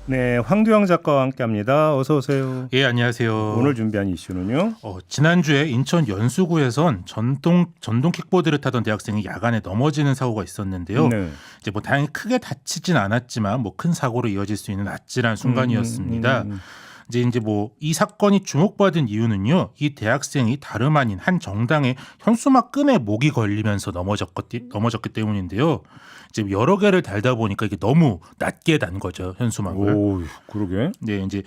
네, 황두영 작가와 함께합니다. 어서 오세요. 예, 안녕하세요. 오늘 준비한 이슈는요. 지난주에 인천 연수구에선 전동 킥보드를 타던 대학생이 야간에 넘어지는 사고가 있었는데요. 네. 이제 뭐 다행히 크게 다치진 않았지만 뭐 큰 사고로 이어질 수 있는 아찔한 순간이었습니다. 이제 뭐 이 사건이 주목받은 이유는요. 이 대학생이 다름 아닌 한 정당의 현수막 끈에 목이 걸리면서 넘어졌기 때문인데요. 이제 여러 개를 달다 보니까 이게 너무 낮게 단 거죠, 현수막을. 오, 그러게. 네, 이제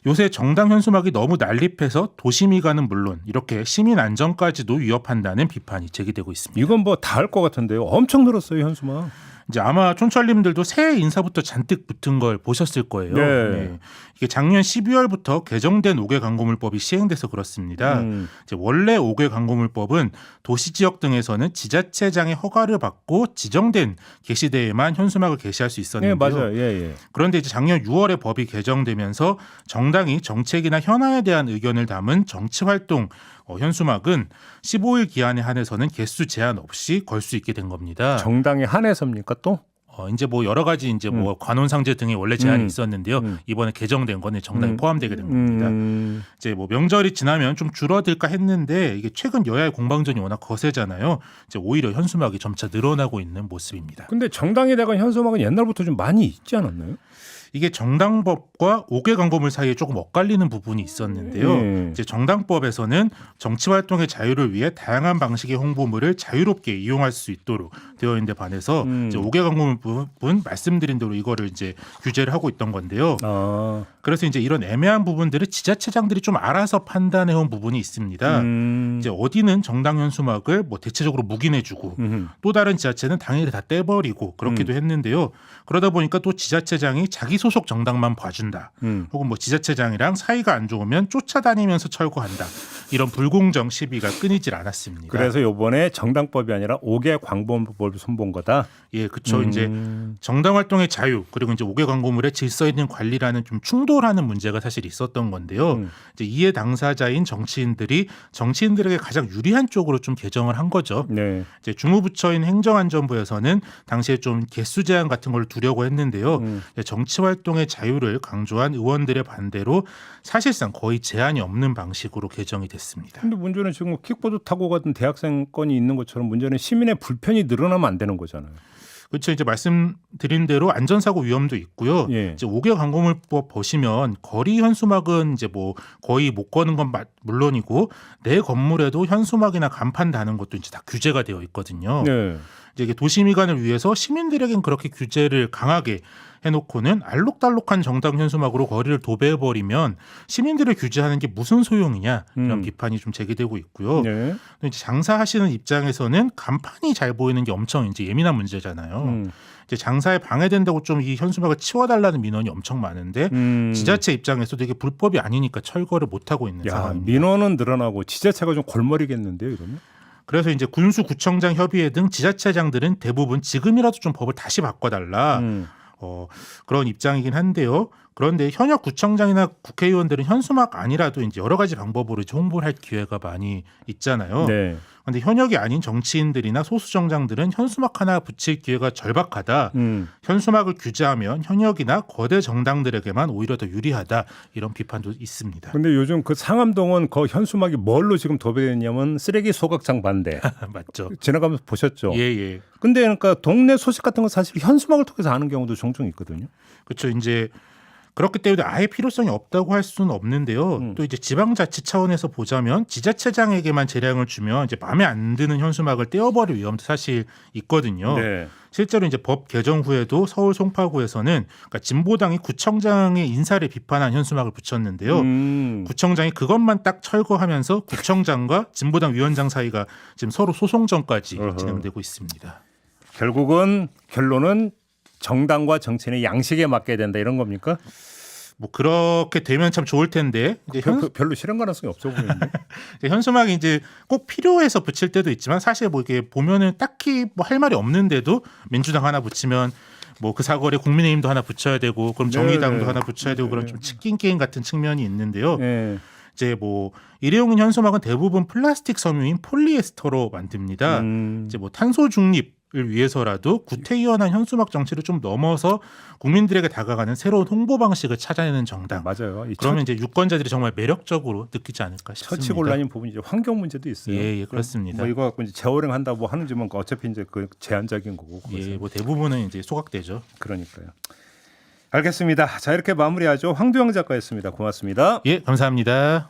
요새 정당 현수막이 너무 난립해서 도시미관은 물론 이렇게 시민 안전까지도 위협한다는 비판이 제기되고 있습니다. 이건 뭐 다 할 것 같은데요. 엄청 늘었어요, 현수막. 이제 아마 촌철님들도 새해 인사부터 잔뜩 붙은 걸 보셨을 거예요. 네. 이게 작년 12월부터 개정된 5개 광고물법이 시행돼서 그렇습니다. 이제 원래 5개 광고물법은 도시 지역 등에서는 지자체장의 허가를 받고 지정된 게시대에만 현수막을 게시할 수 있었는데요. 네, 맞아요. 예. 그런데 이제 작년 6월에 법이 개정되면서 정당이 정책이나 현안에 대한 의견을 담은 정치활동 현수막은 15일 기한에 한해서는 개수 제한 없이 걸 수 있게 된 겁니다. 정당에 한해서입니까 또? 이제 뭐 여러 가지 이제 뭐 관혼상제 등의 원래 제한이 있었는데요. 이번에 개정된 거는 정당에 포함되게 된 겁니다. 이제 뭐 명절이 지나면 좀 줄어들까 했는데 이게 최근 여야의 공방전이 워낙 거세잖아요. 이제 오히려 현수막이 점차 늘어나고 있는 모습입니다. 근데 정당에다가 현수막은 옛날부터 좀 많이 있지 않았나요? 이게 정당법과 5개 광고물 사이에 조금 엇갈리는 부분이 있었는데요. 이제 정당법에서는 정치 활동의 자유를 위해 다양한 방식의 홍보물을 자유롭게 이용할 수 있도록 되어 있는데 반해서 이제 5개 광고물 부분 말씀드린 대로 이거를 이제 규제를 하고 있던 건데요. 그래서 이제 이런 애매한 부분들을 지자체장들이 좀 알아서 판단해 온 부분이 있습니다. 이제 어디는 정당 현수막을 뭐 대체적으로 묵인해주고 또 다른 지자체는 당일에 다 떼버리고 그렇기도 했는데요. 그러다 보니까 또 지자체장이 자기 소속 정당만 봐준다. 혹은 뭐 지자체장이랑 사이가 안 좋으면 쫓아다니면서 철거한다. 이런 불공정 시비가 끊이질 않았습니다. 그래서 이번에 정당법이 아니라 5개 광고물법을 손본 거다. 예, 그렇죠. 이제 정당 활동의 자유 그리고 이제 5개 광고물의 질서 있는 관리라는 좀 충돌하는 문제가 사실 있었던 건데요. 이제 이해 당사자인 정치인들에게 가장 유리한 쪽으로 좀 개정을 한 거죠. 네. 이제 주무부처인 행정안전부에서는 당시에 좀 개수 제한 같은 걸 두려고 했는데요. 정치 활동의 자유를 강조한 의원들의 반대로 사실상 거의 제한이 없는 방식으로 개정이 됐습니다. 근데 문제는 지금 킥보드 타고 가던 대학생 건이 있는 것처럼 문제는 시민의 불편이 늘어나면 안 되는 거잖아요. 그렇죠. 이제 말씀드린 대로 안전사고 위험도 있고요. 예. 이제 5개 광고물법 보시면 거리 현수막은 이제 뭐 거의 못 거는 건 물론이고 내 건물에도 현수막이나 간판 다는 것도 이제 다 규제가 되어 있거든요. 네. 이제 이게 도시미관을 위해서 시민들에겐 그렇게 규제를 강하게 해놓고는 알록달록한 정당 현수막으로 거리를 도배해버리면 시민들을 규제하는 게 무슨 소용이냐 이런 비판이 좀 제기되고 있고요. 네. 이제 장사하시는 입장에서는 간판이 잘 보이는 게 엄청 이제 예민한 문제잖아요. 이제 장사에 방해된다고 좀 이 현수막을 치워달라는 민원이 엄청 많은데 지자체 입장에서도 이게 불법이 아니니까 철거를 못 하고 있는 상황입니다. 민원은 늘어나고 지자체가 좀 골머리겠는데요, 이러면? 그래서 이제 군수구청장 협의회 등 지자체장들은 대부분 지금이라도 좀 법을 다시 바꿔달라. 그런 입장이긴 한데요. 그런데 현역 구청장이나 국회의원들은 현수막 아니라도 이제 여러 가지 방법으로 홍보를 할 기회가 많이 있잖아요. 네. 그런데 현역이 아닌 정치인들이나 소수정당들은 현수막 하나 붙일 기회가 절박하다. 현수막을 규제하면 현역이나 거대 정당들에게만 오히려 더 유리하다. 이런 비판도 있습니다. 근데 요즘 그 상암동은 그 현수막이 뭘로 지금 도배됐냐면 쓰레기 소각장 반대. 맞죠. 지나가면서 보셨죠? 예. 근데 그러니까 동네 소식 같은 건 사실 현수막을 통해서 아는 경우도 종종 있거든요. 그렇죠. 이제 그렇기 때문에 아예 필요성이 없다고 할 수는 없는데요. 또 이제 지방자치 차원에서 보자면 지자체장에게만 재량을 주면 이제 마음에 안 드는 현수막을 떼어버릴 위험도 사실 있거든요. 네. 실제로 이제 법 개정 후에도 서울 송파구에서는 그러니까 진보당이 구청장의 인사를 비판한 현수막을 붙였는데요. 구청장이 그것만 딱 철거하면서 구청장과 진보당 위원장 사이가 지금 서로 소송전까지 진행되고 있습니다. 결론은 정당과 정치인의 양식에 맡겨야 된다 이런 겁니까? 뭐 그렇게 되면 참 좋을 텐데 이제 별로 실현 가능성이 없어 보이는데. 현수막이 이제 꼭 필요해서 붙일 때도 있지만 사실 뭐 이게 보면은 딱히 뭐 할 말이 없는데도 민주당 하나 붙이면 뭐 그 사거리에 국민의힘도 하나 붙여야 되고 그럼 정의당도 하나 붙여야 되고 그런 좀 치킨 게임 같은 측면이 있는데요. 네. 이제 뭐 일회용인 현수막은 대부분 플라스틱 섬유인 폴리에스터로 만듭니다. 이제 뭐 탄소 중립 위해서라도 구태의연한 현수막 정치를 좀 넘어서 국민들에게 다가가는 새로운 홍보 방식을 찾아내는 정당. 맞아요. 이 그러면 이제 유권자들이 정말 매력적으로 느끼지 않을까 싶습니다. 처치곤란인 부분이 이제 환경 문제도 있어요. 예, 그렇습니다. 뭐 이거 갖고 이제 재활용한다 뭐 하는지만 어차피 이제 그 제한적인 거고. 예, 뭐 대부분은 이제 소각되죠. 그러니까요. 알겠습니다. 자, 이렇게 마무리하죠. 황두영 작가였습니다. 고맙습니다. 예, 감사합니다.